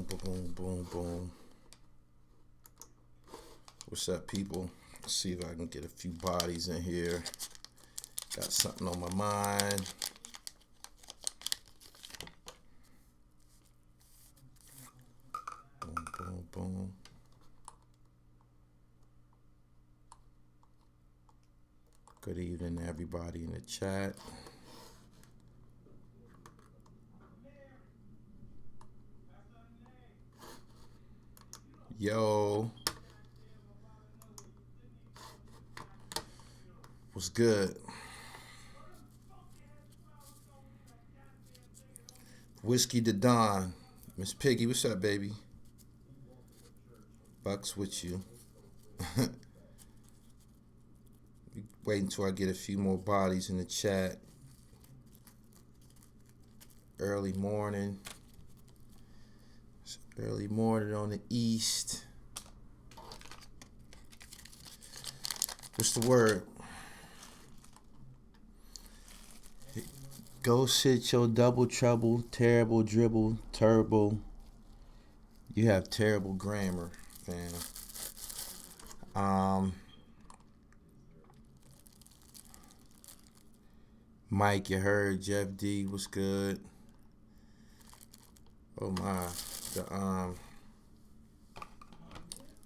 boom, boom, boom, boom. What's up, people? Let's see if I can get a few bodies in here. Got something on my mind. Boom, boom, boom. Good evening to everybody in the chat. Yo. What's good? Whiskey to Dawn. Miss Piggy, what's up, baby? Bucks with you. Wait until I get a few more bodies in the chat. Early morning. It's early morning on the east. What's the word? Go sit your double trouble, terrible dribble, turbo. You have terrible grammar, fam. Mike, you heard. Jeff D, what's good? Oh my, the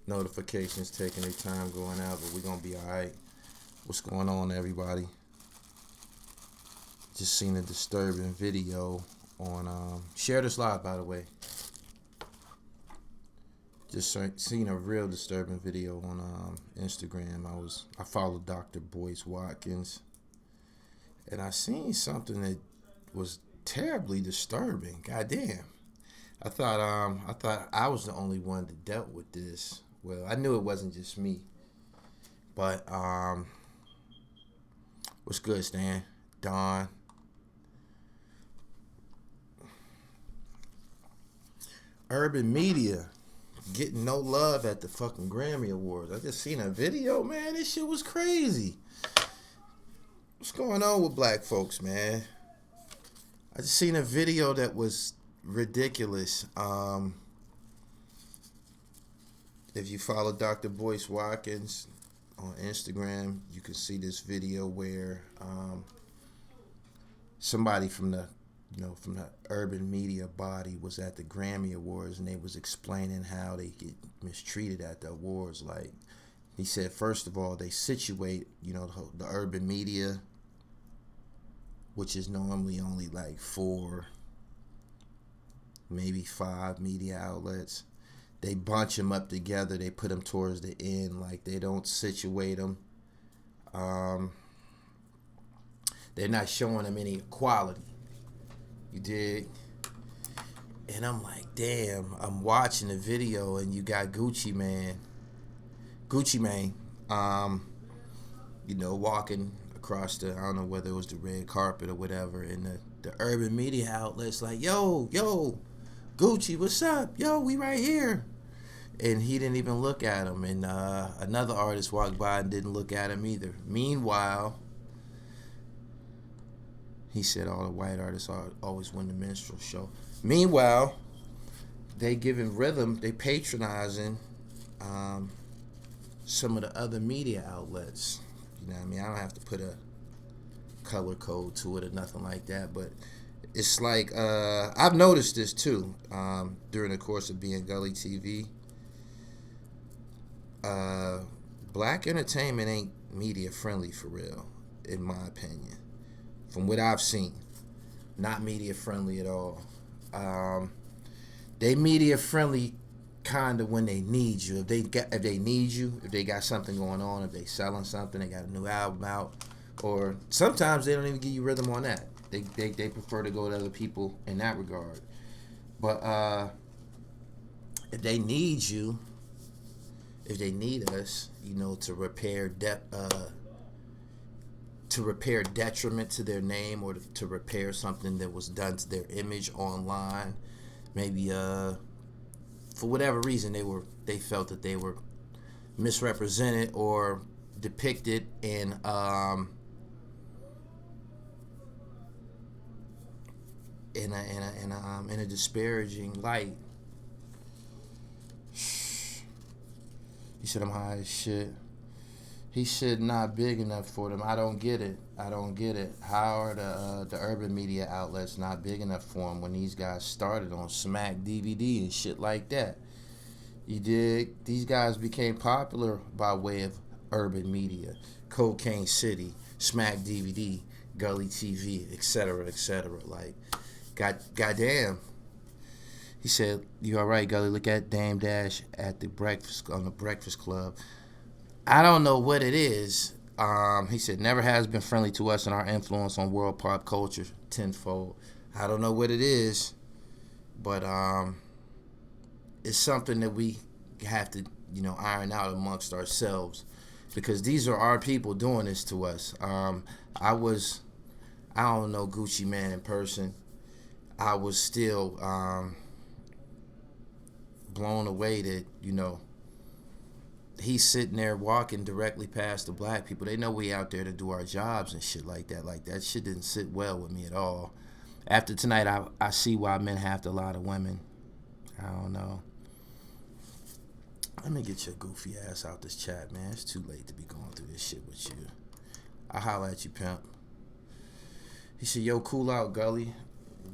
notifications taking their time going out, but we're gonna be all right. What's going on, everybody? Just seen a disturbing video on share this live, by the way. Just seen a real disturbing video on Instagram. I followed Dr. Boyce Watkins, and I seen something that was terribly disturbing. Goddamn. I thought I was the only one that dealt with this. Well, I knew it wasn't just me. But what's good, Stan? Don. Urban media getting no love at the fucking Grammy Awards. I just seen a video, man. This shit was crazy. What's going on with black folks, man? I just seen a video that was ridiculous. If you follow Dr. Boyce Watkins on Instagram, you can see this video where somebody from the urban media body was at the Grammy Awards, and they was explaining how they get mistreated at the awards. Like, he said, first of all, they situate, the urban media, which is normally only like 4, maybe 5 media outlets. They bunch them up together. They put them towards the end. Like, they don't situate them. They're not showing them any equality. You dig? And I'm like, damn, I'm watching the video, and you got Gucci Mane, walking across I don't know whether it was the red carpet or whatever, and the urban media outlets like, yo, Gucci, what's up? Yo, we right here. And he didn't even look at him, and another artist walked by and didn't look at him either. Meanwhile, he said all the white artists always win the minstrel show. Meanwhile, they giving rhythm, they patronizing some of the other media outlets. You know what I mean? I don't have to put a color code to it or nothing like that, but it's like, I've noticed this too during the course of being Gully TV. Black entertainment ain't media friendly for real, in my opinion. From what I've seen, not media friendly at all. They media friendly kind of when they need you. If they need you, if they got something going on, if they selling something, they got a new album out, or sometimes they don't even give you rhythm on that. They prefer to go to other people in that regard. But if they need you, if they need us, to repair detriment to their name, or to repair something that was done to their image online, maybe for whatever reason they felt that they were misrepresented or depicted in a disparaging light. said I'm high as shit. He should not big enough for them. I don't get it. I don't get it. How are the urban media outlets not big enough for him when these guys started on Smack DVD and shit like that? You dig? These guys became popular by way of urban media, Cocaine City, Smack DVD, Gully TV, etc., etc. Like, goddamn. He said, "You all right, Gully? Look at Dame Dash at the breakfast on the Breakfast Club." I don't know what it is. He said, "Never has been friendly to us and our influence on world pop culture tenfold." I don't know what it is, but it's something that we have to, iron out amongst ourselves, because these are our people doing this to us. I don't know Gucci Man in person. I was still blown away that, he's sitting there walking directly past the black people. They know we out there to do our jobs and shit like that. Like, that shit didn't sit well with me at all. After tonight, I see why men have to lie to women. I don't know. Let me get your goofy ass out this chat, man. It's too late to be going through this shit with you. I'll holler at you, pimp. He said, "Yo, cool out, Gully."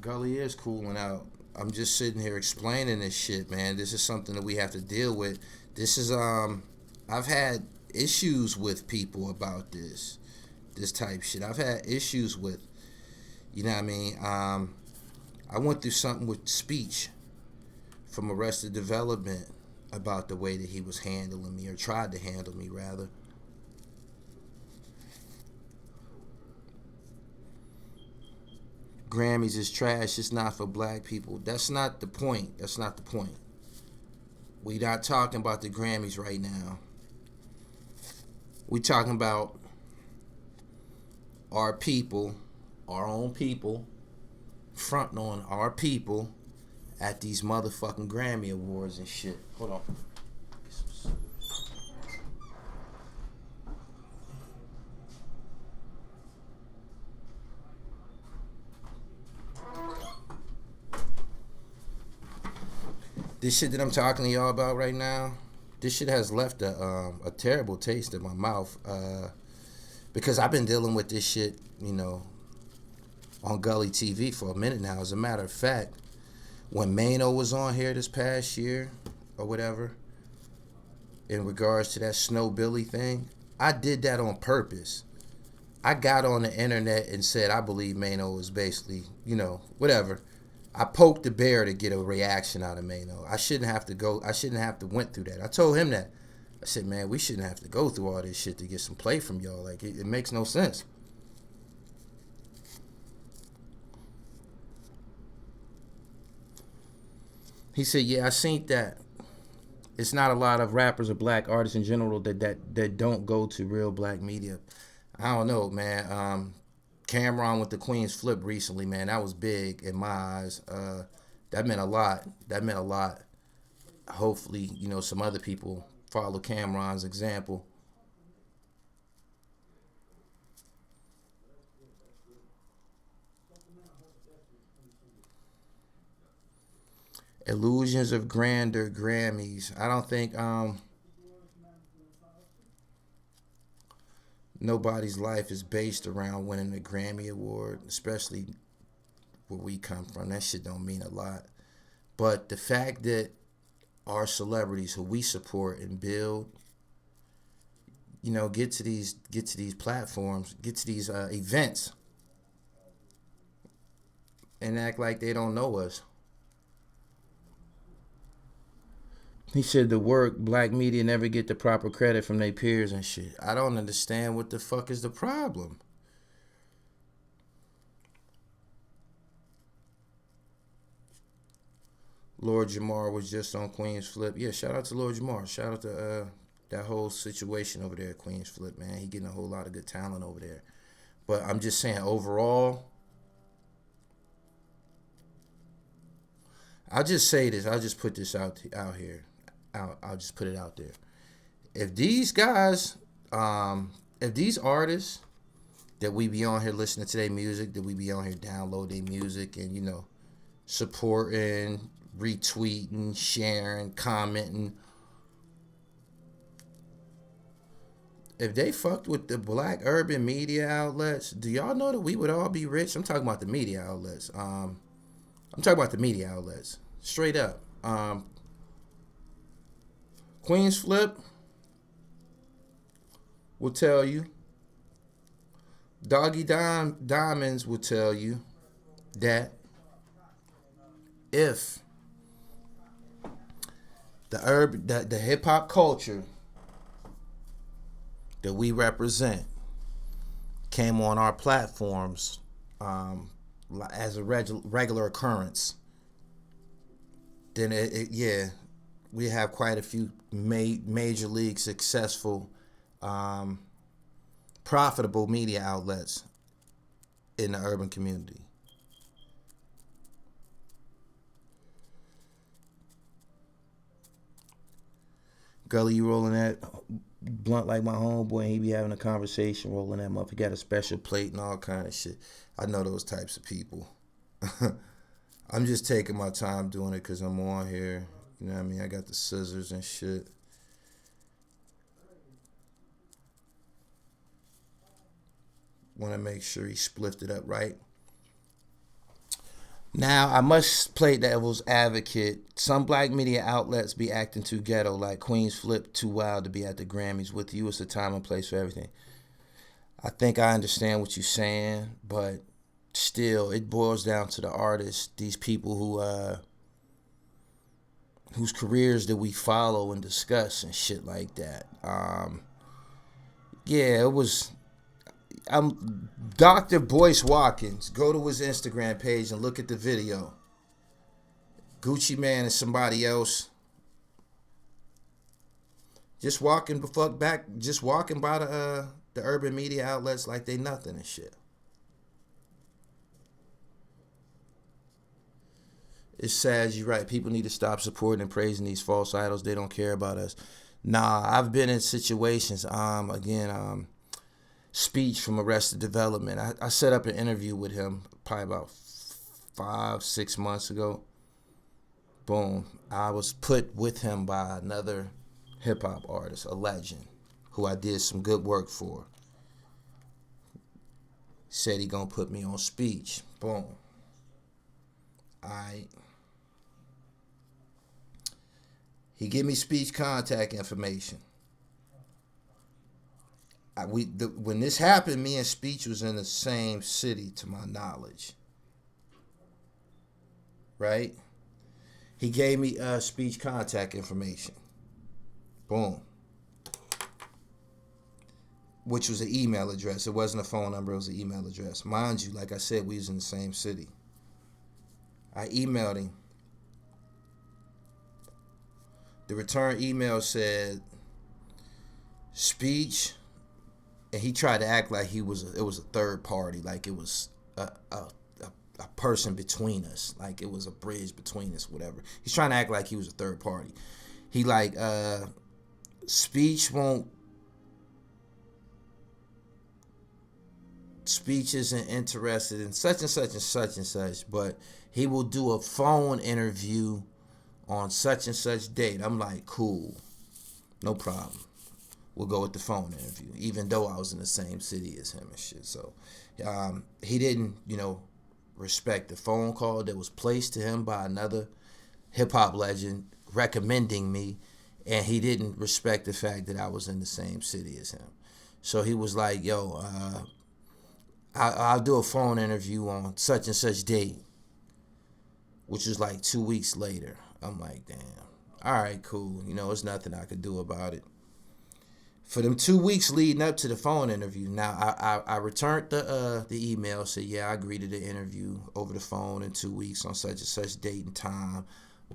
Gully is cooling out. I'm just sitting here explaining this shit, man. This is something that we have to deal with. This is, I've had issues with people about this type shit. I've had issues with, you know what I mean? I went through something with speech from Arrested Development about the way that he was handling me, or tried to handle me, rather. Grammys is trash. It's not for black people. That's not the point. That's not the point. We not talking about the Grammys right now. We talking about our people, our own people, fronting on our people at these motherfucking Grammy Awards and shit. Hold on. This shit that I'm talking to y'all about right now, this shit has left a terrible taste in my mouth, because I've been dealing with this shit, on Gully TV for a minute now. As a matter of fact, when Mano was on here this past year or whatever, in regards to that Snow Billy thing, I did that on purpose. I got on the internet and said I believe Mano was basically, whatever. I poked the bear to get a reaction out of Mano. I shouldn't have to went through that. I told him that. I said, man, we shouldn't have to go through all this shit to get some play from y'all. Like, it makes no sense. He said, yeah, I seen that. It's not a lot of rappers or black artists in general that don't go to real black media. I don't know, man. Cameron with the Queen's Flip recently, man, that was big in my eyes. That meant a lot. Hopefully, some other people follow Cameron's example. Illusions of Grandeur Grammys. I don't think nobody's life is based around winning a Grammy Award, especially where we come from. That shit don't mean a lot. But the fact that our celebrities who we support and build, get to these platforms, get to these events, and act like they don't know us. He said the work black media never get the proper credit from their peers and shit. I don't understand what the fuck is the problem. Lord Jamar was just on Queen's Flip. Yeah, shout out to Lord Jamar. Shout out to that whole situation over there at Queen's Flip, man. He getting a whole lot of good talent over there. But I'm just saying, overall, I'll just say this. I'll just put this out here. I'll just put it out there. If these guys, if these artists that we be on here listening to their music, that we be on here downloading music and, supporting, retweeting, sharing, commenting, if they fucked with the black urban media outlets, do y'all know that we would all be rich? I'm talking about the media outlets. I'm talking about the media outlets. Straight up. Queen's Flip will tell you. Diamonds will tell you that if the hip hop culture that we represent came on our platforms as a regular occurrence, then yeah, we have quite a few major league successful, profitable media outlets in the urban community. Gully, you rolling that blunt like my homeboy, and he be having a conversation, rolling that up. He got a special plate and all kind of shit. I know those types of people. I'm just taking my time doing it because I'm on here. You know what I mean? I got the scissors and shit. Want to make sure he spliffed it up right. Now, I must play devil's advocate. Some black media outlets be acting too ghetto, like Queen's Flip too wild to be at the Grammys. With you, it's a time and place for everything. I think I understand what you're saying, but still, it boils down to the artists, these people whose careers that we follow and discuss and shit like that. Yeah, it was. Dr. Boyce Watkins. Go to his Instagram page and look at the video. Gucci Man and somebody else just walking the fuck back, just walking by the urban media outlets like they nothing and shit. It's sad, you're right. People need to stop supporting and praising these false idols. They don't care about us. Nah, I've been in situations, Speech from Arrested Development. I set up an interview with him probably about 5-6 months ago. Boom. I was put with him by another hip hop artist, a legend, who I did some good work for. Said he gonna put me on Speech. Boom. Alright. He give me Speech contact information. When this happened, me and Speech was in the same city, to my knowledge. Right? He gave me Speech contact information. Boom. Which was an email address. It wasn't a phone number, it was an email address. Mind you, like I said, we was in the same city. I emailed him. The return email said, Speech. And he tried to act like it was a third party, like it was a person between us, like it was a bridge between us, whatever. He's trying to act like he was a third party. He like, Speech isn't interested in such and such and such and such, but he will do a phone interview on such and such date. I'm like, cool, no problem. We'll go with the phone interview, even though I was in the same city as him and shit. So he didn't, respect the phone call that was placed to him by another hip-hop legend recommending me, and he didn't respect the fact that I was in the same city as him. So he was like, yo, I'll do a phone interview on such and such date, which was like 2 weeks later. I'm like, damn. All right, cool. There's nothing I could do about it. For them 2 weeks leading up to the phone interview, now I returned the email, said, yeah, I agreed to the interview over the phone in 2 weeks on such and such date and time,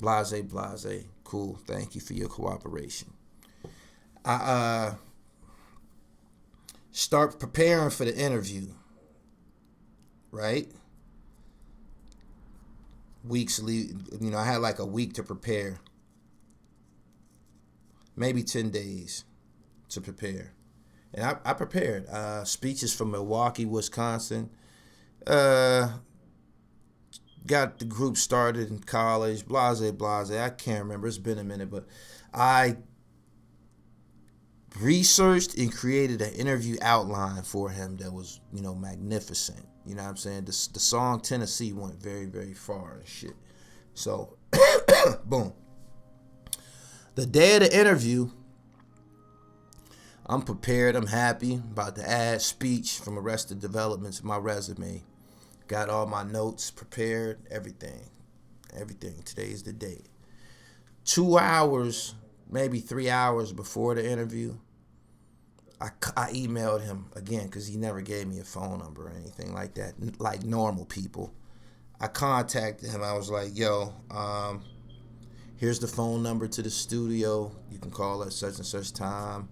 blase, blase. Cool, thank you for your cooperation. I start preparing for the interview, right? Weeks lead, I had like a week to prepare, maybe 10 days to prepare. And I prepared. Speeches from Milwaukee, Wisconsin. Got the group started in college. Blase, blase. I can't remember. It's been a minute. But I researched and created an interview outline for him that was, magnificent. You know what I'm saying? The song Tennessee went very, very far and shit. So, boom. The day of the interview, I'm prepared. I'm happy. About to add speech from Arrested Development to my resume. Got all my notes prepared. Everything. Today's the day. 2 hours, maybe 3 hours before the interview, I emailed him again because he never gave me a phone number or anything like that, like normal people. I contacted him. I was like, yo, here's the phone number to the studio. You can call at such and such time.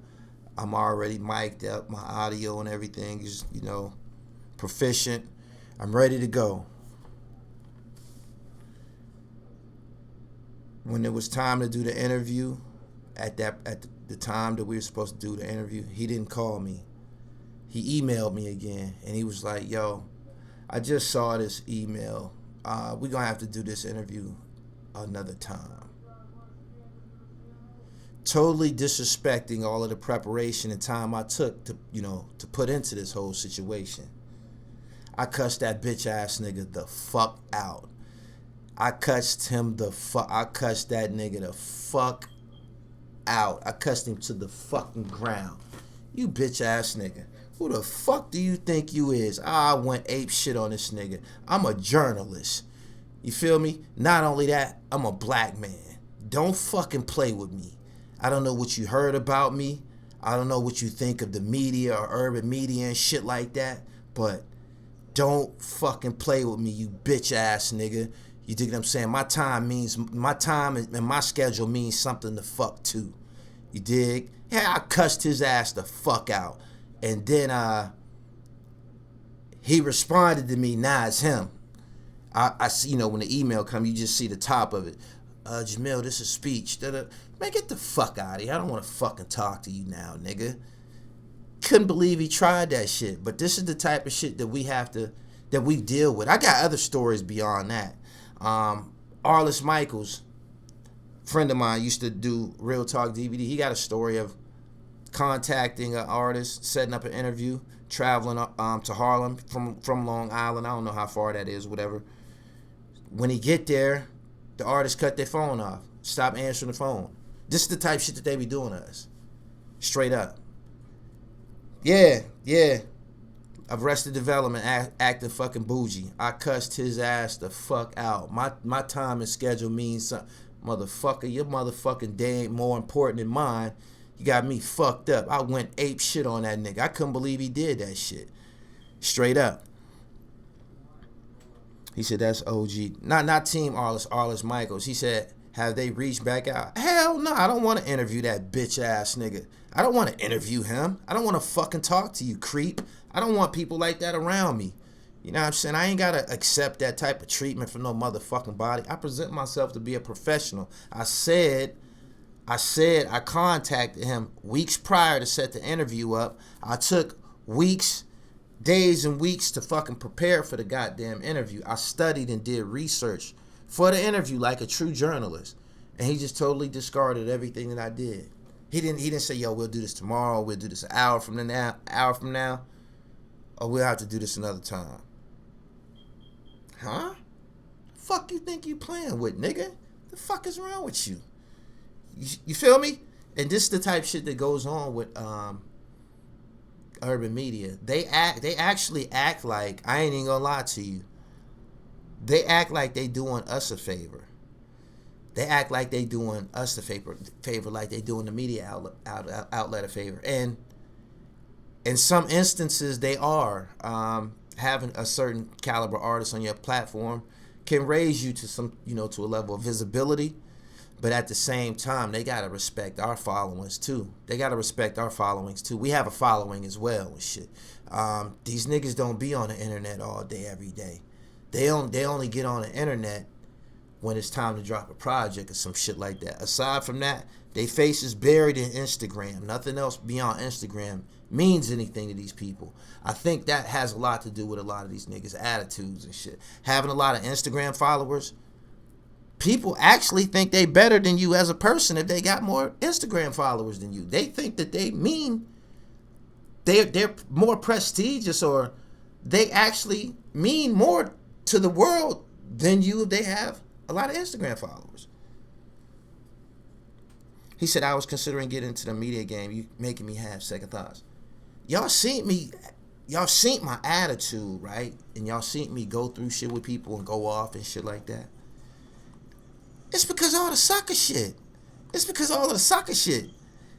I'm already mic'd up. My audio and everything is, proficient. I'm ready to go. When it was time to do the interview, at the time that we were supposed to do the interview, he didn't call me. He emailed me again, and he was like, yo, I just saw this email. We're going to have to do this interview another time. Totally disrespecting all of the preparation and time I took to put into this whole situation. I cussed that bitch ass nigga the fuck out. I cussed that nigga the fuck out. I cussed him to the fucking ground. You bitch ass nigga. Who the fuck do you think you is? I went ape shit on this nigga. I'm a journalist. You feel me? Not only that, I'm a black man. Don't fucking play with me. I don't know what you heard about me. I don't know what you think of the media or urban media and shit like that. But don't fucking play with me, you bitch ass nigga. You dig what I'm saying? My time and my schedule means something to fuck too. You dig? Yeah, I cussed his ass the fuck out. And then he responded to me, nah, it's him. I see, when the email come, you just see the top of it. Jamil, this is speech. Man, get the fuck out of here. I don't want to fucking talk to you now, nigga. Couldn't believe he tried that shit. But this is the type of shit that we deal with. I got other stories beyond that. Arliss Michaels, friend of mine, used to do Real Talk DVD. He got a story of contacting an artist, setting up an interview, traveling to Harlem from Long Island. I don't know how far that is, whatever. When he get there, the artist cut their phone off, stop answering the phone. This is the type of shit that they be doing to us. Straight up. Yeah. Arrested Development acting fucking bougie. I cussed his ass the fuck out. My time and schedule means something. Motherfucker, your motherfucking day ain't more important than mine. You got me fucked up. I went ape shit on that nigga. I couldn't believe he did that shit. Straight up. He said that's OG. Not Team Arliss Michaels. He said, have they reached back out? Hell no, I don't want to interview that bitch ass nigga. I don't want to interview him. I don't want to fucking talk to you, creep. I don't want people like that around me. You know what I'm saying? I ain't got to accept that type of treatment from no motherfucking body. I present myself to be a professional. I said I contacted him weeks prior to set the interview up. I took days and weeks to fucking prepare for the goddamn interview. I studied and did research for the interview like a true journalist. And he just totally discarded everything that I did. He didn't say, yo, we'll do this tomorrow, we'll do this an hour from now, or we'll have to do this another time. Huh? Fuck you think you playing with, nigga? The fuck is wrong with you? You feel me? And this is the type of shit that goes on with urban media. They actually act like, I ain't even gonna lie to you, they act like they doing us a favor. They act like they doing us a favor like they doing the media outlet a favor. And in some instances, they are. Having a certain caliber artist on your platform can raise you to to a level of visibility. But at the same time, they gotta respect our followings too. We have a following as well and shit. These niggas don't be on the internet all day, every day. They only get on the internet when it's time to drop a project or some shit like that. Aside from that, they face is buried in Instagram. Nothing else beyond Instagram means anything to these people. I think that has a lot to do with a lot of these niggas' attitudes and shit. Having a lot of Instagram followers People actually think they better than you as a person if they got more Instagram followers than you. They think that they're more prestigious, or they actually mean more to the world than you if they have a lot of Instagram followers. He said, I was considering getting into the media game. You making me have second thoughts. Y'all seen my attitude, right? And y'all seen me go through shit with people and go off and shit like that. It's because of all the sucker shit.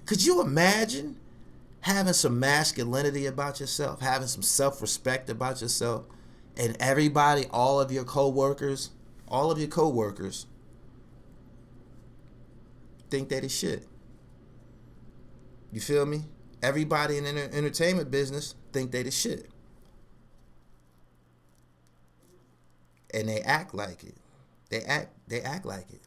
Could you imagine having some masculinity about yourself, having some self-respect about yourself, and everybody, all of your coworkers think they the shit? You feel me? Everybody in the entertainment business think they the shit. And they act like it. They act like it.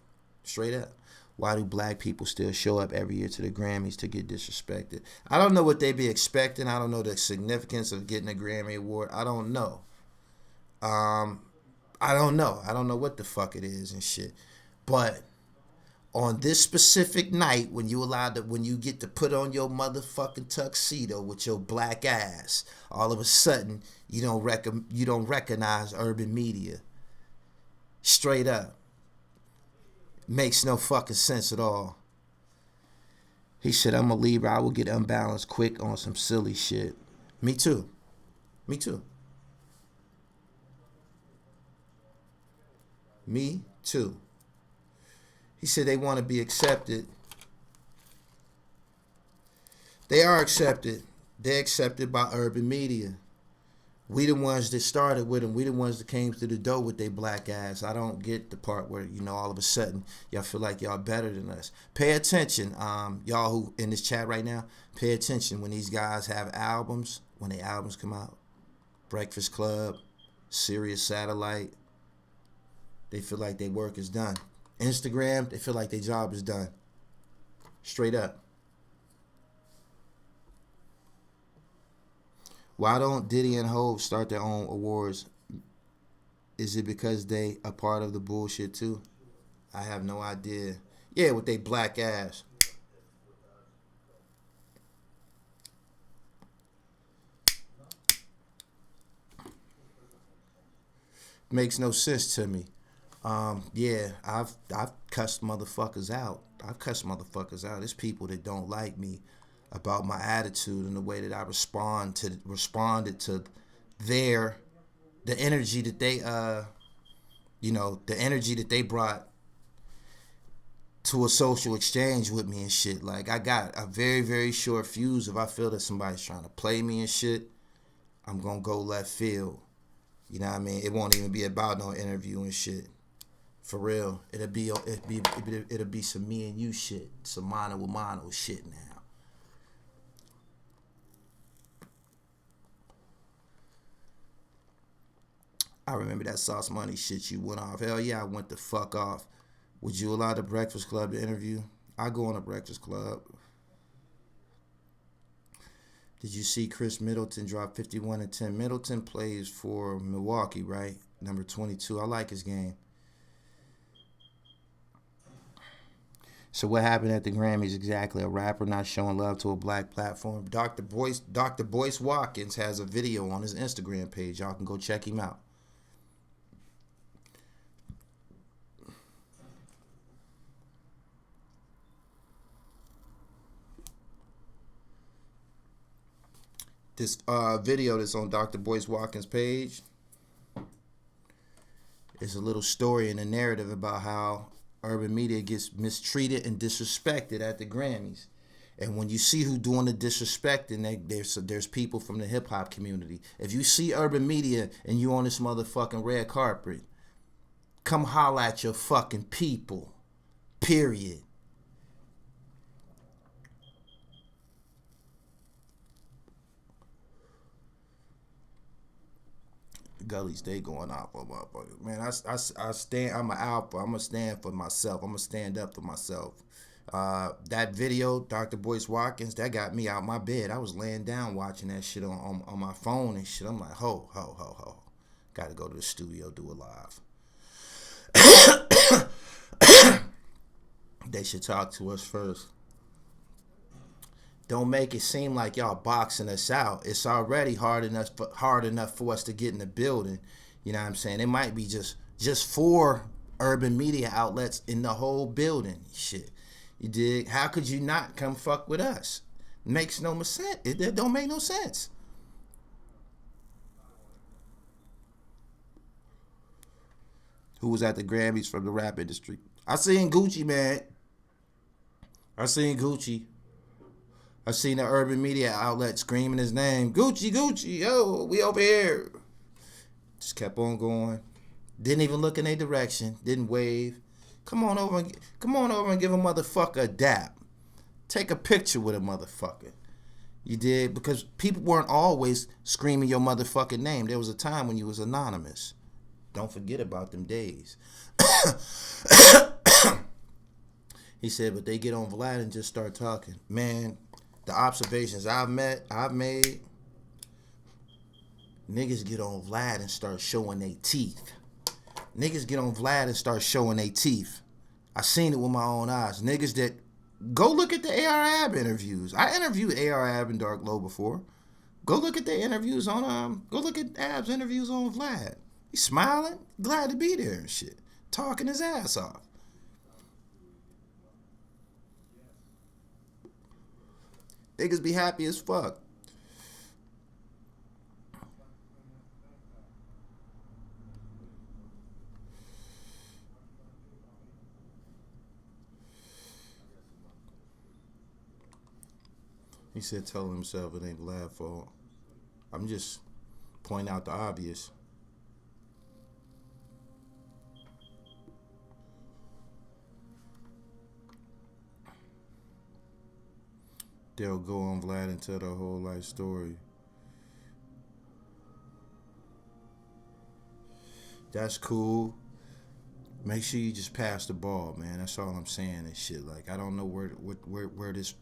Straight up. Why do black people still show up every year to the Grammys to get disrespected? I don't know what they be expecting. I don't know the significance of getting a Grammy Award. I don't know. I don't know. I don't know what the fuck it is and shit. But on this specific night, when you get to put on your motherfucking tuxedo with your black ass, all of a sudden you don't recognize urban media. Straight up. Makes no fucking sense at all. He said, I'm a Libra. I will get unbalanced quick on some silly shit. Me too. Me too. He said they want to be accepted. They are accepted. They're accepted by urban media. We the ones that started with them. We the ones that came through the door with their black ass. I don't get the part where, all of a sudden, y'all feel like y'all better than us. Pay attention, y'all who in this chat right now, pay attention when these guys have albums, when their albums come out. Breakfast Club, Sirius Satellite, they feel like their work is done. Instagram, they feel like their job is done. Straight up. Why don't Diddy and Hov start their own awards? Is it because they a part of the bullshit too? I have no idea. Yeah, with they black ass. Makes no sense to me. Yeah, I've cussed motherfuckers out. There's people that don't like me about my attitude and the way that I responded to the energy that they the energy that they brought to a social exchange with me and shit. Like, I got a very, very short fuse. If I feel that somebody's trying to play me and shit, I'm gonna go left field. You know what I mean? It won't even be about no interview and shit. For real. It'll be some me and you shit. Some mano with mano shit now. I remember that Sauce Money shit you went off. Hell yeah, I went the fuck off. Would you allow the Breakfast Club to interview? I go on a Breakfast Club. Did you see Chris Middleton drop 51-10? Middleton plays for Milwaukee, right? Number 22. I like his game. So what happened at the Grammys exactly? A rapper not showing love to a black platform. Dr. Boyce Watkins has a video on his Instagram page. Y'all can go check him out. This video that's on Dr. Boyce Watkins' page is a little story and a narrative about how urban media gets mistreated and disrespected at the Grammys. And when you see who doing the disrespecting, there's people from the hip-hop community. If you see urban media and you on this motherfucking red carpet, come holla at your fucking people. Period. Gullies, they going off on motherfuckers. Man, I stand. I'm an alpha. I'm gonna stand for myself. I'm gonna stand up for myself. That video, Dr. Boyce Watkins, that got me out my bed. I was laying down watching that shit on my phone and shit. I'm like, ho. Got to go to the studio, do it live. They should talk to us first. Don't make it seem like y'all boxing us out. It's already hard enough for us to get in the building. You know what I'm saying? It might be just 4 urban media outlets in the whole building. Shit. You dig? How could you not come fuck with us? Makes no sense. It don't make no sense. Who was at the Grammys from the rap industry? I seen Gucci, man. I seen Gucci. I seen the urban media outlet screaming his name. Gucci, Gucci, yo, we over here. Just kept on going. Didn't even look in their direction. Didn't wave. Come on over and give a motherfucker a dap. Take a picture with a motherfucker. You did? Because people weren't always screaming your motherfucking name. There was a time when you was anonymous. Don't forget about them days. He said, but they get on Vlad and just start talking. Man, the observations I've made, niggas get on Vlad and start showing their teeth. Niggas get on Vlad and start showing their teeth. I seen it with my own eyes. Niggas that go look at the AR Ab interviews. I interviewed AR Ab and Dark Low before. Go look at their interviews on go look at Ab's interviews on Vlad. He's smiling, glad to be there and shit. Talking his ass off. Niggas be happy as fuck. He said telling himself it ain't Vlad's fault. I'm just pointing out the obvious. They'll go on Vlad and tell their whole life story. That's cool. Make sure you just pass the ball, man. That's all I'm saying and shit. Like, I don't know where this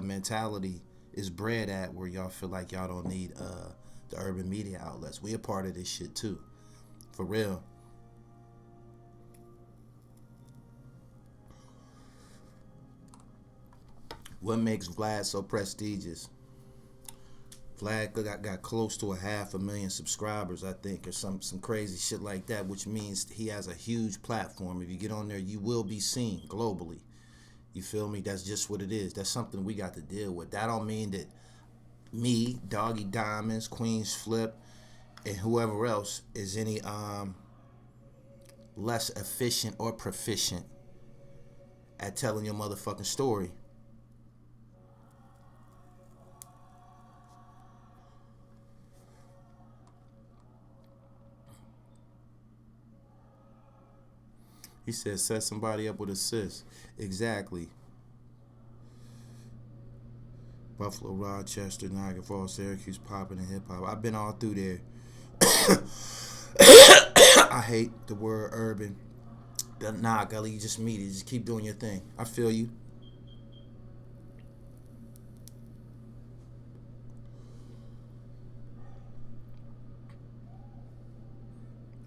mentality is bred at, where y'all feel like y'all don't need the urban media outlets. We a part of this shit too. For real. What makes Vlad so prestigious? Vlad got close to 500,000 subscribers, I think, or some crazy shit like that, which means he has a huge platform. If you get on there, you will be seen globally. You feel me? That's just what it is. That's something we got to deal with. That don't mean that me, Doggy Diamonds, Queens Flip, and whoever else is any less efficient or proficient at telling your motherfucking story. He said, set somebody up with assists. Exactly. Buffalo, Rochester, Niagara Falls, Syracuse, popping and hip hop. I've been all through there. I hate the word urban. Nah, Gully, you just meet it. Just keep doing your thing. I feel you.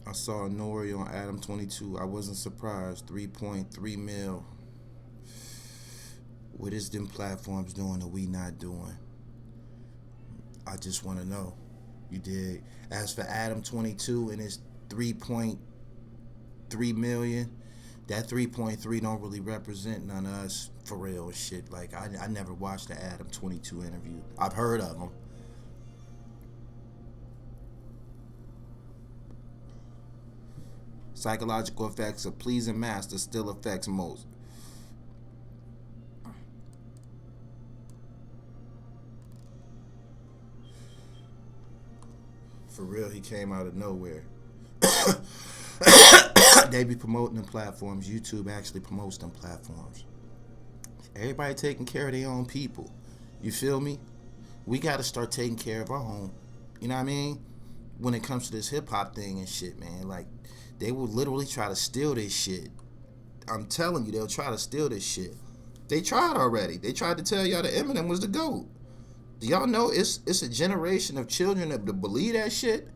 I saw Nori on Adam 22. I wasn't surprised. 3.3 mil. What is them platforms doing that we not doing? I just want to know. You dig? As for Adam 22 and his 3.3 million, that 3.3 don't really represent none of us for real shit. Like, I never watched the Adam 22 interview. I've heard of him. Psychological effects of pleasing master still affects most. For real, he came out of nowhere. They be promoting them platforms. YouTube actually promotes them platforms. Everybody taking care of their own people. You feel me? We got to start taking care of our own. You know what I mean? When it comes to this hip-hop thing and shit, man. Like, they will literally try to steal this shit. I'm telling you, they'll try to steal this shit. They tried already. They tried to tell y'all that Eminem was the GOAT. Do y'all know it's a generation of children that believe that shit?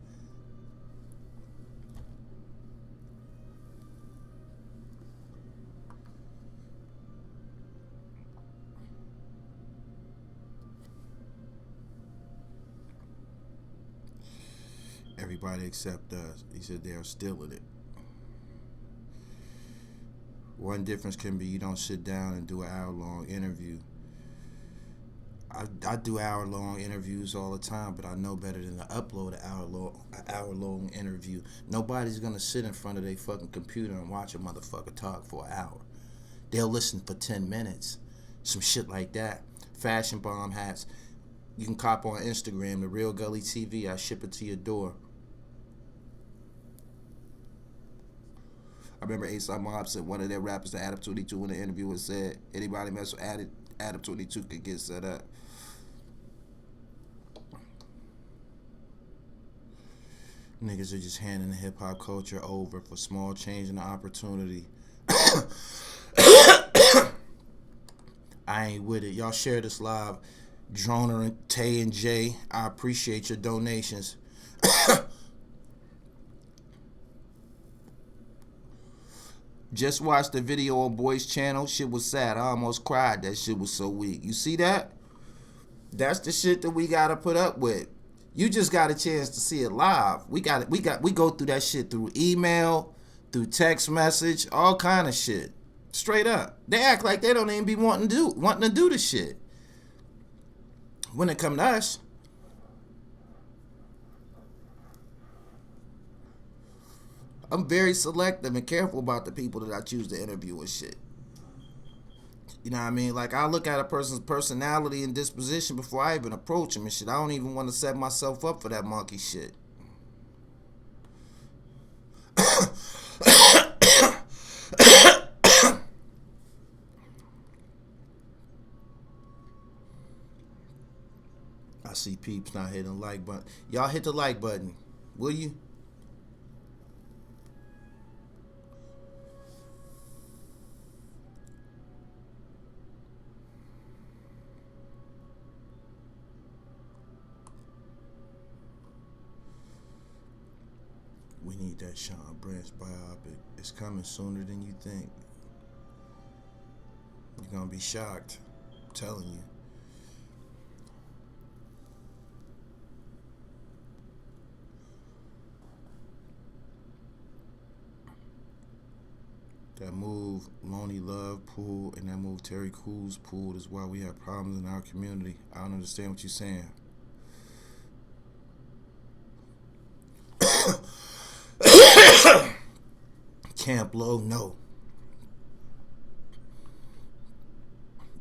everybody except us. He said they're still in it. One difference can be you don't sit down and do an hour-long interview. I do hour-long interviews all the time, but I know better than to upload an hour-long interview. Nobody's going to sit in front of their fucking computer and watch a motherfucker talk for an hour. They'll listen for 10 minutes. Some shit like that. Fashion bomb hats. You can cop on Instagram, The Real Gully TV. I ship it to your door. I remember A$AP Mob said one of their rappers, the Adam 22, in the interview was said, anybody mess with Adam 22 could get set up. Niggas are just handing the hip-hop culture over for small change and opportunity. I ain't with it. Y'all share this live. Droner and Tay and Jay, I appreciate your donations. Just watched the video on Boy's channel. Shit was sad. I almost cried. That shit was so weak. You see that? That's the shit that we gotta put up with. You just got a chance to see it live. We go through that shit through email, through text message, all kind of shit. Straight up. They act like they don't even be wanting to do the shit. When it come to us, I'm very selective and careful about the people that I choose to interview and shit. You know what I mean? Like, I look at a person's personality and disposition before I even approach him and shit. I don't even want to set myself up for that monkey shit. I see peeps not hitting the like button. Y'all hit the like button, will you? We need that Sean Branch biopic. It's coming sooner than you think. You're gonna be shocked. I'm telling you. That move Lonely Love pulled and that move Terry Crews pulled is why we have problems in our community. I don't understand what you're saying. Camp Low, no.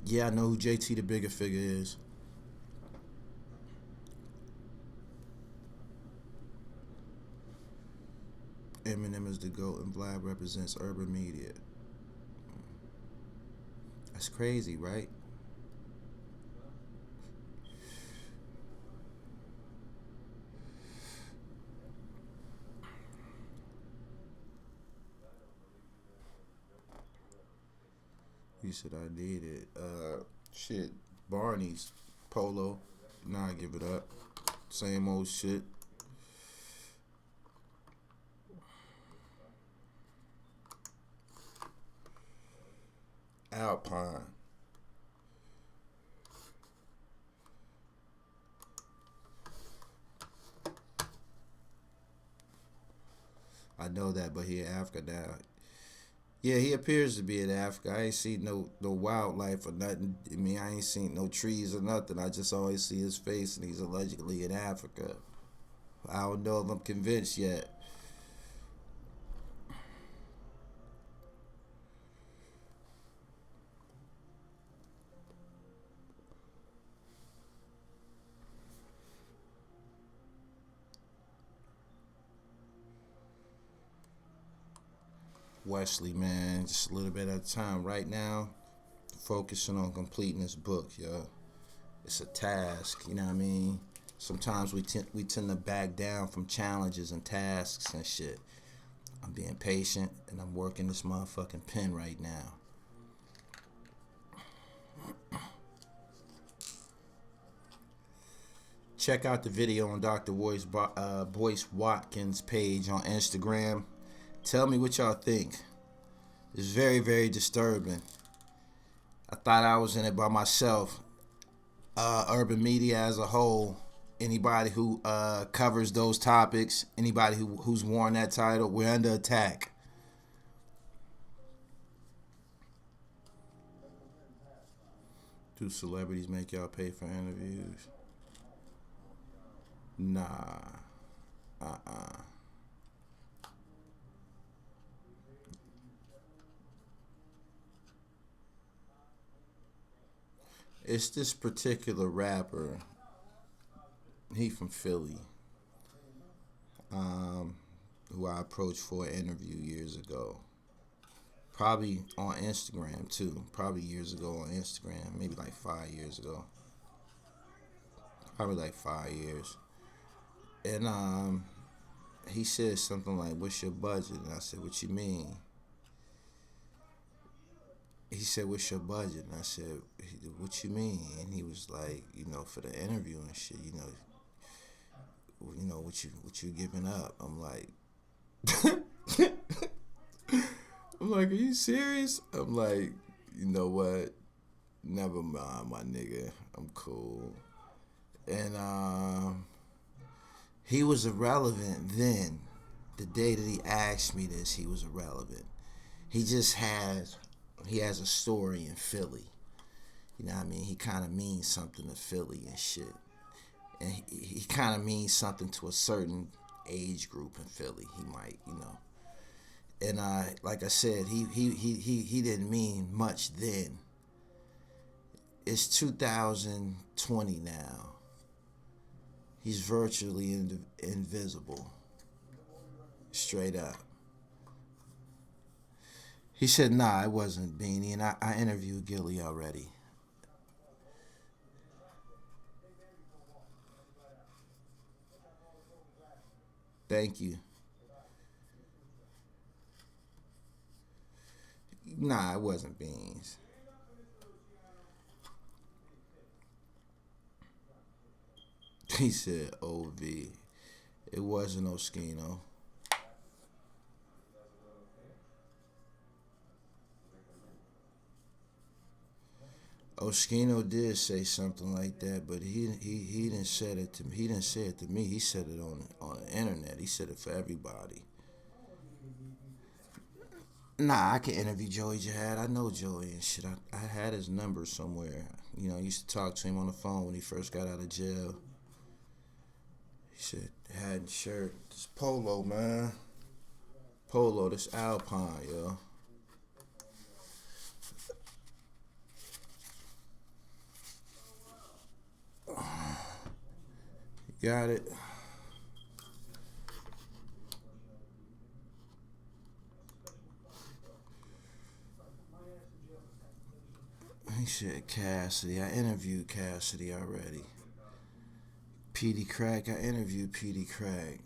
Yeah, I know who JT the Bigger Figure is. Eminem is the GOAT and Vlad represents urban media. That's crazy, right? You said I need it. Shit. Barney's Polo. Nah, I give it up. Same old shit. Alpine. I know that, but he in Africa now. Yeah, he appears to be in Africa. I ain't seen no wildlife or nothing. I mean, I ain't seen no trees or nothing. I just always see his face, and he's allegedly in Africa. I don't know if I'm convinced yet. Wesley, man, just a little bit at a time. Right now, focusing on completing this book, yo. It's a task, you know what I mean? Sometimes we tend to back down from challenges and tasks and shit. I'm being patient, and I'm working this motherfucking pen right now. Check out the video on Dr. Boyce Watkins' page on Instagram. Tell me what y'all think. It's very, very disturbing. I thought I was in it by myself. Urban media as a whole Anybody who covers those topics, anybody who's worn that title, we're under attack. Do celebrities make y'all pay for interviews? Nah. Uh-uh. It's this particular rapper. He from Philly. Um, who I approached for an interview years ago. Probably on Instagram too. Probably years ago on Instagram. Maybe like 5 years ago. Probably like 5 years. And he said something like, "What's your budget?" And I said, "What you mean?" He said, "What's your budget?" And I said, "What you mean?" And he was like, for the interview and shit, what you giving up? I'm like, are you serious? I'm like, you know what? Never mind, my nigga. I'm cool. And he was irrelevant then. The day that he asked me this, he was irrelevant. He has a story in Philly. You know what I mean? He kind of means something to Philly and shit. And he kind of means something to a certain age group in Philly. He might. And like I said, he didn't mean much then. It's 2020 now. He's virtually invisible. Straight up. He said, "Nah, it wasn't Beanie," and I interviewed Gilly already. Thank you. Nah, it wasn't Beans. He said, "OV." It wasn't Oskino. Oskino did say something like that, but he didn't say it to me. He didn't say it to me. He said it on the internet. He said it for everybody. Nah, I can interview Joey Jihad. I know Joey and shit. I had his number somewhere. I used to talk to him on the phone when he first got out of jail. He said, "Hat and shirt. This polo, man. Polo, this Alpine, yo." Got it. He said Cassidy. I interviewed Cassidy already. Petey Crack. I interviewed Petey Crack.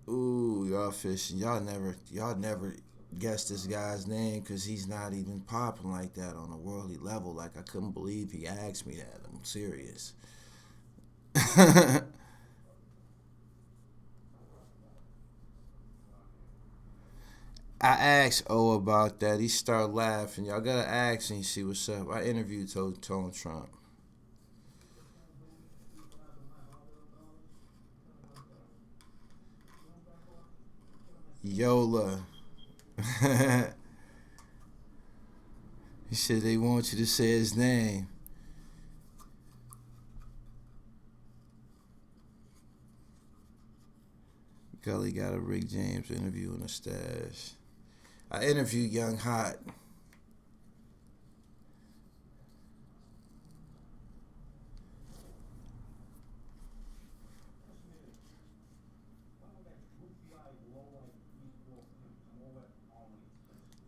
Ooh, y'all fishing. Y'all never guessed this guy's name because he's not even popping like that on a worldly level. Like, I couldn't believe he asked me that. I'm serious. I asked O about that. He started laughing. Y'all gotta ask and see what's up. I interviewed Tone Trump. Yola. He said they want you to say his name. Gully got a Rick James interview in the stash. I interviewed Young Hot.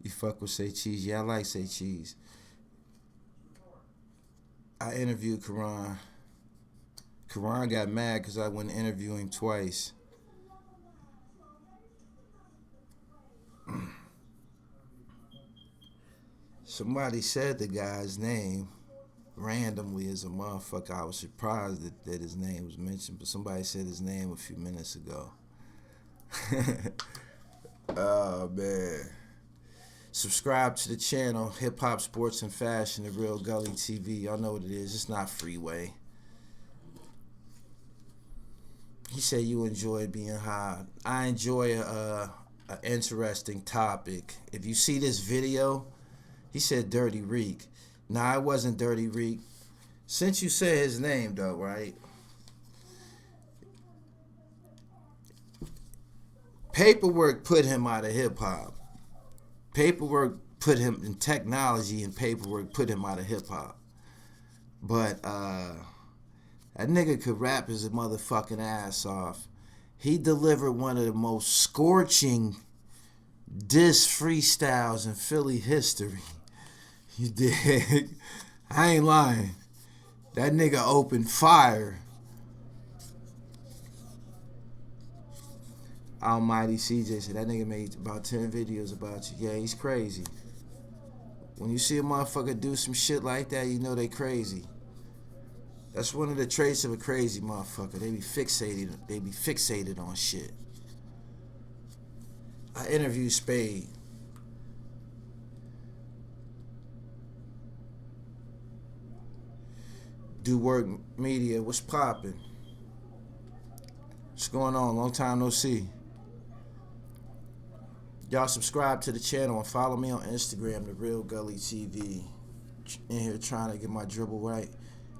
You fuck with Say Cheese? Yeah, I like Say Cheese. I interviewed Karan. Karan got mad because I went to interview him twice. Somebody said the guy's name randomly as a motherfucker. I was surprised that his name was mentioned, but somebody said his name a few minutes ago. Oh, man. Subscribe to the channel, Hip Hop, Sports, and Fashion, The Real Gully TV. Y'all know what it is. It's not Freeway. He said you enjoy being high. I enjoy a interesting topic. If you see this video, he said Dirty Reek. Nah, it wasn't Dirty Reek. Since you said his name though, right? Paperwork put him out of hip hop. Paperwork put him in technology, and paperwork put him out of hip hop. But that nigga could rap his motherfucking ass off. He delivered one of the most scorching diss freestyles in Philly history. You dig? I ain't lying. That nigga opened fire. Almighty CJ said that nigga made about 10 videos about you. Yeah, he's crazy. When you see a motherfucker do some shit like that, you know they crazy. That's one of the traits of a crazy motherfucker. They be fixated on shit. I interviewed Spade. Do Work Media, what's poppin'? What's going on? Long time no see. Y'all subscribe to the channel and follow me on Instagram, The Real Gully TV. In here trying to get my dribble right.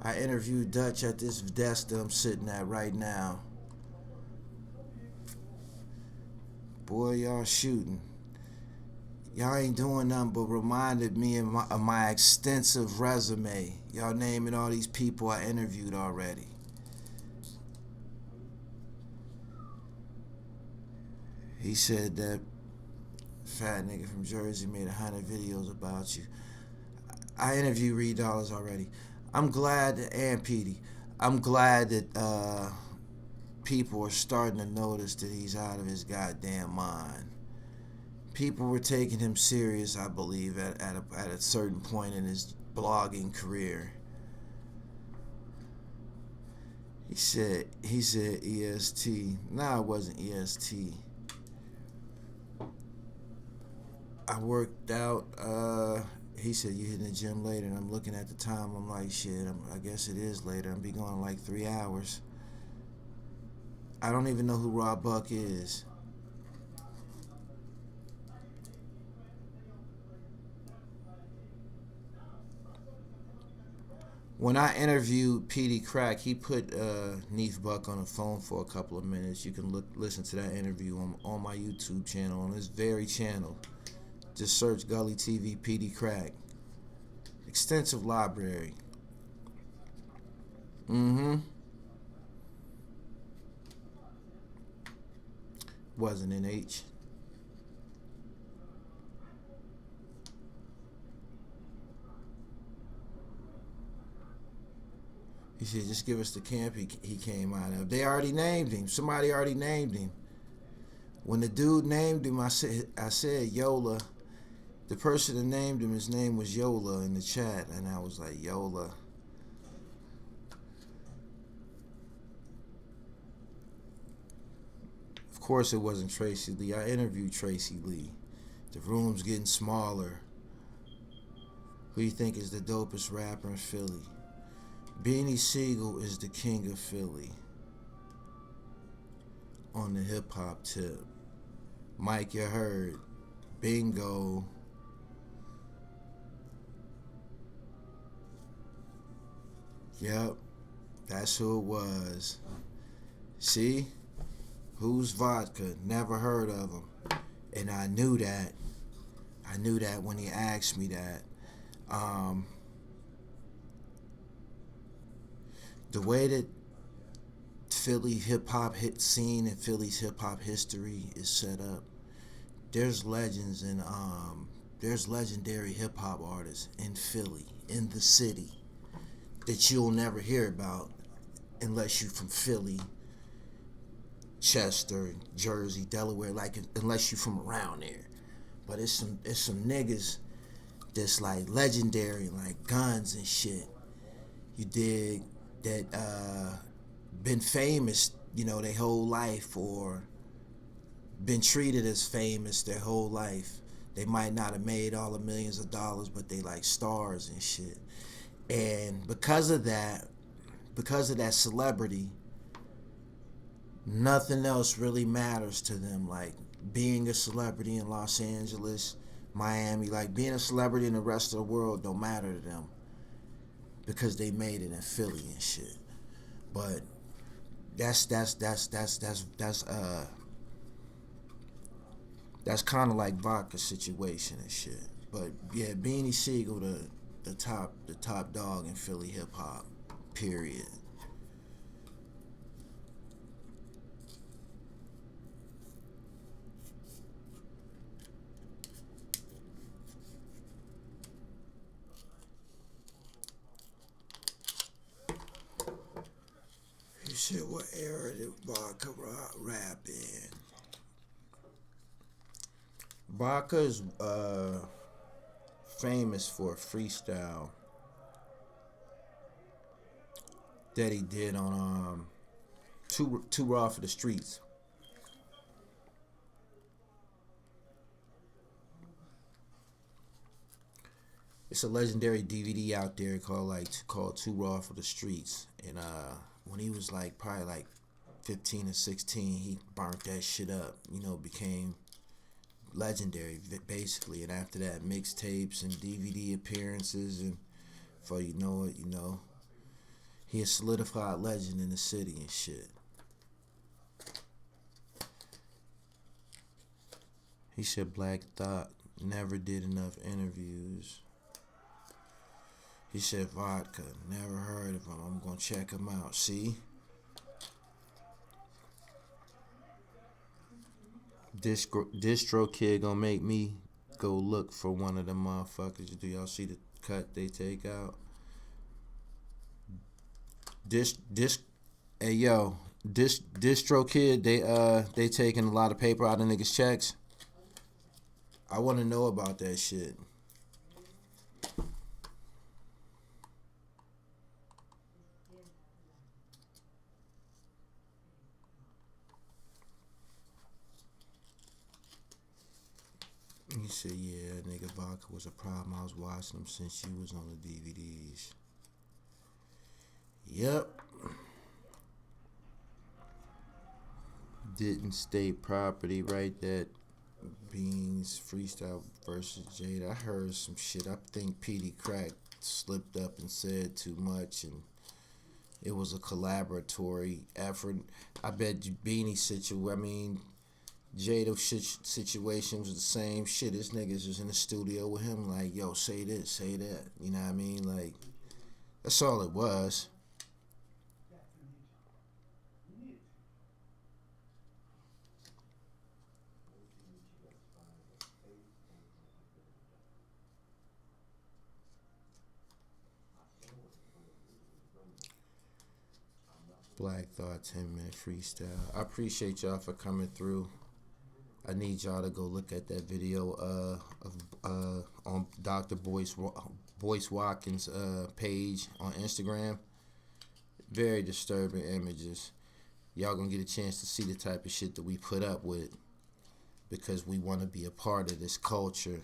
I interviewed Dutch at this desk that I'm sitting at right now. Boy, y'all shooting. Y'all ain't doing nothing but reminded me of my extensive resume. Y'all naming all these people I interviewed already. He said that fat nigga from Jersey made 100 videos about you. I interviewed Reed Dollars already. I'm glad that, and Petey, I'm glad that people are starting to notice that he's out of his goddamn mind. People were taking him serious, I believe, at a certain point in his blogging career. He said EST. Nah, it wasn't EST. I worked out. He said you hitting the gym later, and I'm looking at the time. I'm like, shit. I guess it is later. I'm be going in like 3 hours. I don't even know who Rob Buck is. When I interviewed Petey Crack, he put Neef Buck on the phone for a couple of minutes. You can listen to that interview on my YouTube channel, on this very channel. Just search Gully TV Petey Crack. Extensive library. Wasn't in H. He said, just give us the camp he came out of. They already named him. Somebody already named him. When the dude named him, I said Yola. The person that named him, his name was Yola in the chat, and I was like, Yola. Of course it wasn't Tracy Lee. I interviewed Tracy Lee. The room's getting smaller. Who you think is the dopest rapper in Philly? Beanie Siegel is the king of Philly. On the hip-hop tip. Mike, you heard. Bingo. Yep, that's who it was. See? Who's Vodka? Never heard of him. And I knew that. I knew that when he asked me that. The way that Philly hip-hop hit scene and Philly's hip-hop history is set up, there's legends and there's legendary hip-hop artists in Philly, in the city, that you'll never hear about unless you're from Philly, Chester, Jersey, Delaware, like unless you're from around there. But it's some niggas that's like legendary, like Guns and shit. You dig? That been famous, you know, their whole life, or been treated as famous their whole life. They might not have made all the millions of dollars, but they like stars and shit. And because of that celebrity, Nothing else really matters to them. Like being a celebrity in Los Angeles, Miami, like being a celebrity in the rest of the world don't matter to them because they made it in Philly and shit. But that's kind of like Vodka's situation and shit. But yeah, Beanie Siegel, the top dog in Philly hip hop. Period. You said what era did Vodka rap in? Vodka is famous for a freestyle that he did on Too Raw for the Streets. It's a legendary DVD out there called Too Raw for the Streets. And when he was like probably like 15 or 16, he burnt that shit up. Became legendary basically. And after that, mixtapes and DVD appearances, and before you know it, he a solidified legend in the city and shit. He said Black Thought never did enough interviews. He said Vodka, never heard of him. I'm gonna check him out. See? Distro Kid gonna make me go look for one of them motherfuckers. Do y'all see the cut they take out? Dis Hey yo, Distro Kid, they taking a lot of paper out of niggas' checks. I wanna know about that shit. He said, yeah, nigga, Vodka was a problem. I was watching him since you was on the DVDs. Yep. Didn't state property, right? That Beans freestyle versus Jada. I heard some shit. I think Petey Crack slipped up and said too much, and it was a collaboratory effort. I bet Beanie situation. I mean, Jada situation was the same shit. This niggas was in the studio with him, like, yo, say this, say that. You know what I mean? Like, that's all it was. Black Thought 10-minute freestyle. I appreciate y'all for coming through. I need y'all to go look at that video on Dr. Boyce Watkins' page on Instagram. Very disturbing images. Y'all gonna get a chance to see the type of shit that we put up with because we want to be a part of this culture.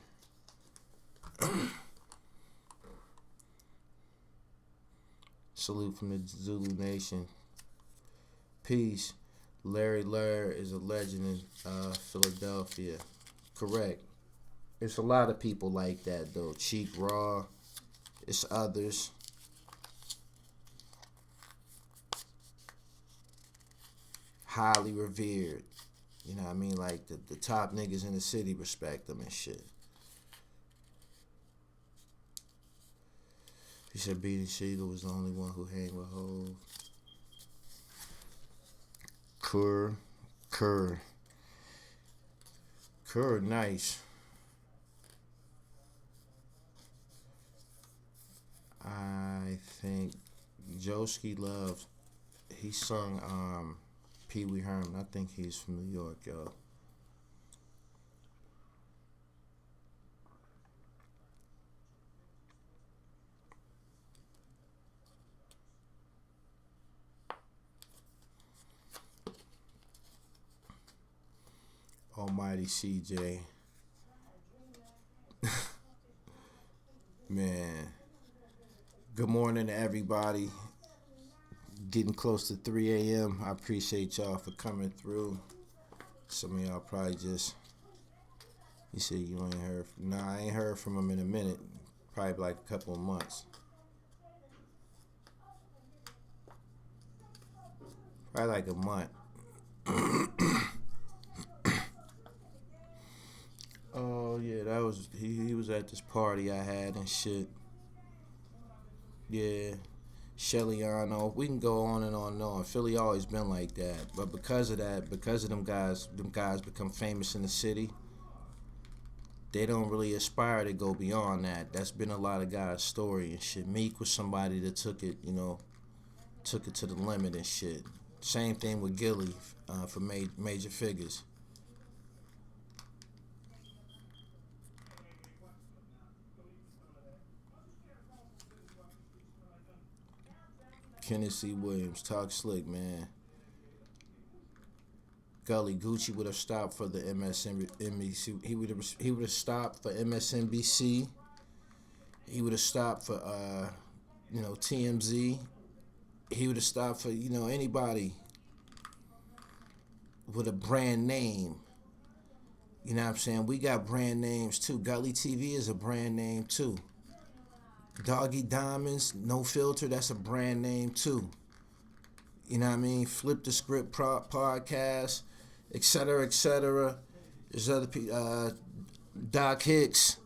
Salute from the Zulu Nation. Peace. Larry Lair is a legend in Philadelphia. Correct. It's a lot of people like that though. Cheap Raw. It's others. Highly revered. You know what I mean? Like the top niggas in the city respect them and shit. He said Beanie Siegel was the only one who hang with Hov. Kerr. Nice. I think Joski Love, he sung Pee Wee Herman. I think he's from New York, yo. Almighty CJ. Man. Good morning to everybody. getting close to 3 a.m. I appreciate y'all for coming through. Some of y'all probably just, you said you ain't heard. Nah, I ain't heard from them in a minute. Probably like a couple of months. Probably like a month. Oh yeah, that was he was at this party I had and shit. Yeah. Shellyano, we can go on and on and on. Philly always been like that. But because of that, because of them guys become famous in the city, they don't really aspire to go beyond that. That's been a lot of guys' story and shit. Meek was somebody that took it to the limit and shit. Same thing with Gilly for major figures. Tennessee Williams, talk slick, man. Gully Gucci would have stopped for the MSNBC. He would have stopped for MSNBC. He would have stopped for TMZ. He would have stopped for anybody with a brand name. You know what I'm saying? We got brand names too. Gully TV is a brand name too. Doggy Diamonds, No Filter, that's a brand name too. You know what I mean? Flip the Script podcast, etc., etc. There's other people, Doc Hicks.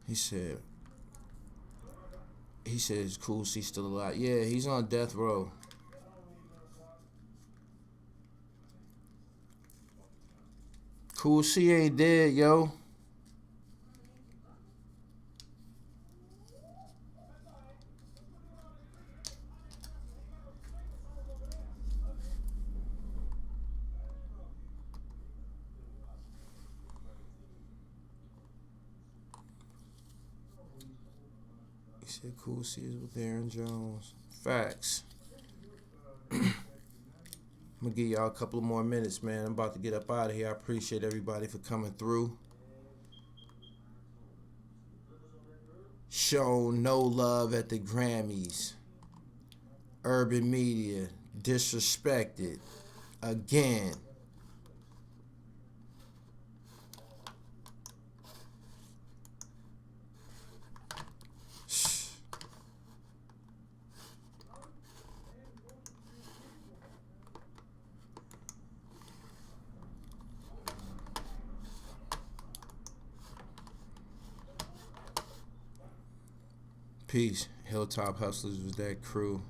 He said it's cool, he's still alive. Yeah, he's on death row. Cool C ain't dead, yo. He said Cool C is with Aaron Jones. Facts. I'm gonna give y'all a couple of more minutes, man. I'm about to get up out of here. I appreciate everybody for coming through. Shown no love at the Grammys. Urban media disrespected again. Peace. Hilltop Hustlers was that crew.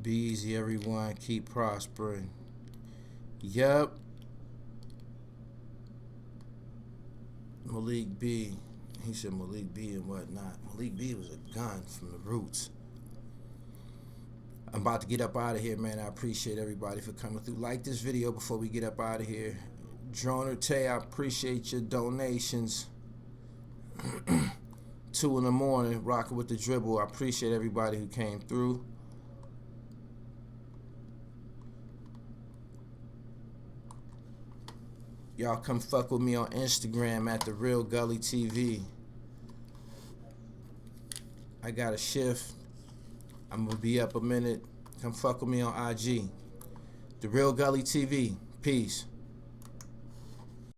Be easy, everyone. Keep prospering. Yup. Malik B. He said Malik B and whatnot. Malik B was a gun from the roots. I'm about to get up out of here, man. I appreciate everybody for coming through. Like this video before we get up out of here. Droner Tay, I appreciate your donations. 2 in the morning, rocking with the dribble. I appreciate everybody who came through. Y'all come fuck with me on Instagram at The Real Gully TV. I got a shift. I'm gonna be up a minute. Come fuck with me on IG. The Real Gully TV. Peace.